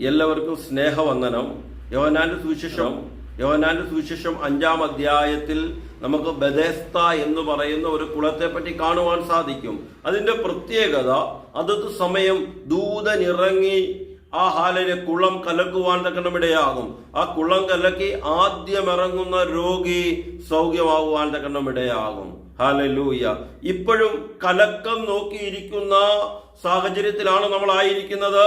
എല്ലാവർക്കും സ്നേഹവന്ദനം. യോഹന്നാന്റെ സുവിശേഷം 5-ാം അധ്യായത്തിൽ നമുക്ക് ബെഥെസ്ദ എന്ന് പറയുന്ന ഒരു കുളത്തെ പറ്റി കാണുവാൻ സാധിക്കും. അതിന്റെ പ്രത്യേകത, അതത് സമയം ദൂതൻ ഇറങ്ങി ആ ഹാലിലെ കുളം കലക്കുവാൻ തക്കണമിടയാകും. ആ കുളം കലക്കി ആദ്യം ഇറങ്ങുന്ന രോഗി സൗഖ്യമാകുവാൻ തക്കണമിടയാകും. ഹല്ലേലൂയ. ഇപ്പോഴും കലക്കം നോക്കിയിരിക്കുന്ന സാഹചര്യത്തിലാണ് നമ്മളായിരിക്കുന്നത്.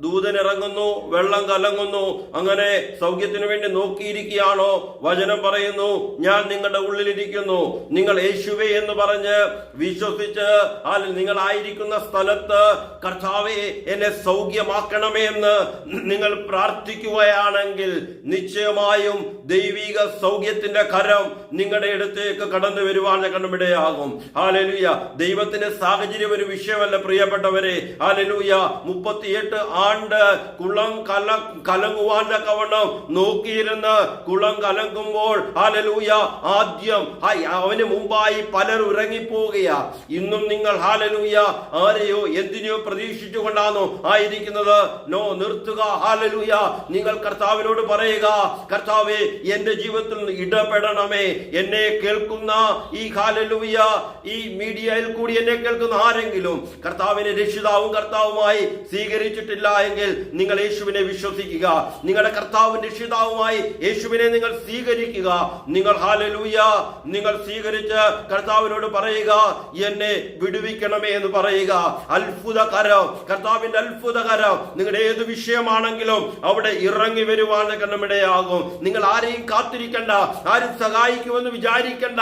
ദൂതൻ ഇറങ്ങുന്നു, വെള്ളം കലങ്ങുന്നു. അങ്ങനെ സൗഖ്യത്തിനു വേണ്ടി നോക്കിയിരിക്കുകയാണോ? വചനം പറയുന്നു, ഞാൻ നിങ്ങളുടെ ഉള്ളിലിരിക്കുന്നു. നിങ്ങൾ യേശുവേ എന്ന് പറഞ്ഞ് വിശ്വസിച്ച് നിങ്ങളായിരിക്കുന്ന സ്ഥലത്ത് കർത്താവേ എന്നെ സൗഖ്യമാക്കണമേ എന്ന് നിങ്ങൾ പ്രാർത്ഥിക്കുകയാണെങ്കിൽ നിശ്ചയമായും ദൈവിക സൗഖ്യത്തിന്റെ കരം നിങ്ങളുടെ അടുത്തേക്ക് കടന്നു വരുവാൻ കണ്ണുമിടയാകും. ഹല്ലേലൂയ. ദൈവത്തിന്റെ സാഹചര്യം ഒരു വിഷയമല്ല പ്രിയപ്പെട്ടവരെ. ഹല്ലേലൂയ. 38 ആണ്ട് കുളം കലങ്ങുവാൻ തക്കവണ്ണം നോക്കിയിരുന്ന് കുളം കലങ്ങുമ്പോൾ ഹല്ലേലൂയ ആദ്യം അവന് മുമ്പായി പലരും ഇറങ്ങിപ്പോവുകയാ. ഇന്നും നിങ്ങൾ ഹല്ലേലൂയ ആരെയോ എന്തിനെയോ പ്രതീക്ഷിച്ചുകൊണ്ടാണോ ആയിരിക്കുന്നത്? നോ, നിർത്തുക. ഹല്ലേലൂയ. നിങ്ങൾ കർത്താവിനോട് പറയുക, കർത്താവേ എന്റെ ജീവിതത്തിൽ ഇടപെടണമേ. എന്നെ കേൾക്കുന്ന ഈ ഹല്ലേലൂയ ഈ മീഡിയയിൽ കൂടി എന്നെ കേൾക്കുന്ന ആരെങ്കിലും കർത്താവിനെ രക്ഷിതാവും കർത്താവുമായി സ്വീകരിച്ചിട്ടില്ല എങ്കിൽ നിങ്ങൾ യേശുവിനെ വിശ്വസിക്കുക. നിങ്ങളുടെ കർത്താവും രക്ഷിതാവുമായി യേശുവിനെ നിങ്ങൾ സ്വീകരിക്കുക. നിങ്ങൾ ഹല്ലേലൂയ നിങ്ങൾ സ്വീകരിച്ച് കർത്താവിനോട് പറയുക, എന്നെ വിടുവിക്കണമേ എന്ന് പറയുക. അത്ഭുതകരം, കർത്താവിന്റെ അത്ഭുതകരം നിങ്ങളുടെ ഏത് വിഷയമാണെങ്കിലും അവിടെ ഇറങ്ങി വരുവാൻ കണ്ണമിടയാകും. നിങ്ങൾ ആരെയും കാത്തിരിക്കണ്ട, ആരും സഹായിക്കുമെന്ന് വിചാരിക്കണ്ട.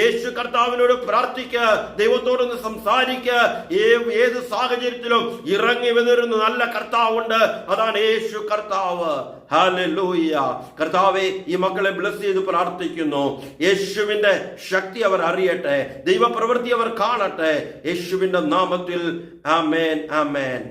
യേശു കർത്താവിനോട് പ്രാർത്ഥിക്കുക, ദൈവത്തോടൊന്ന് സംസാരിക്കുക. ഏത് സാഹചര്യത്തിലും ഇറങ്ങി വന്നിരുന്ന നല്ല കർത്താവുണ്ട്, അതാണ് യേശു കർത്താവ്. ഹല്ലേലൂയ. കർത്താവേ ഈ മക്കളെ ബ്ലസ് ചെയ്ത് പ്രാർത്ഥിക്കുന്നു. യേശുവിന്റെ ശക്തി അവർ അറിയട്ടെ, ദൈവപ്രവൃത്തി അവർ കാണട്ടെ. യേശുവിന്റെ നാമത്തിൽ ആമേൻ, ആമേൻ.